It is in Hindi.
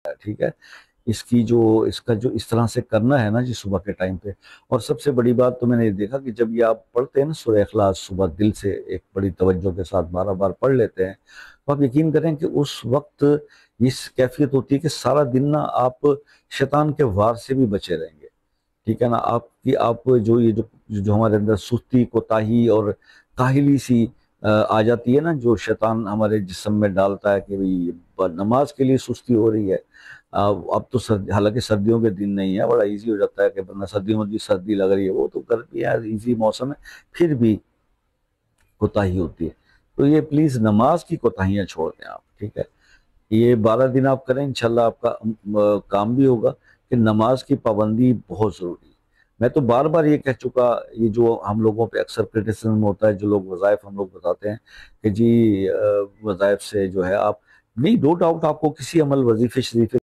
है, ठीक है। इसका जो इस तरह से करना है ना जी सुबह के टाइम पे। और सबसे बड़ी बात तो मैंने ये देखा कि जब ये आप पढ़ते हैं ना सूरह इखलास सुबह दिल से एक बड़ी तवज्जो के साथ 12 बार पढ़ लेते हैं, तो आप यकीन करें कि उस वक्त इस कैफियत होती है कि सारा दिन ना आप शैतान के वार से भी बचे रहेंगे, ठीक है ना। आपकी आप जो ये जो हमारे अंदर सुस्ती कोताही और काहिली सी आ जाती है ना, जो शैतान हमारे जिस्म में डालता है कि भाई नमाज के लिए सुस्ती हो रही है। अब तो हालांकि सर्दियों के दिन नहीं है, बड़ा इजी हो जाता है कि वरना सर्दियों में भी सर्दी लग रही है, वो तो गर्मी है, इजी मौसम है, फिर भी कोताही होती है। तो ये प्लीज नमाज की कोताहियां छोड़ दें आप, ठीक है। ये 12 दिन आप करें, इंशाल्लाह आपका काम भी होगा कि नमाज की पाबंदी बहुत जरूरी है। मैं तो बार बार ये कह चुका, ये जो हम लोगों पे अक्सर क्रिटिसिज्म होता है, जो लोग वज़ाइफ हम लोग बताते हैं कि जी वज़ाइफ से जो है आप नहीं, नो डाउट आपको किसी अमल वजीफे शरीफे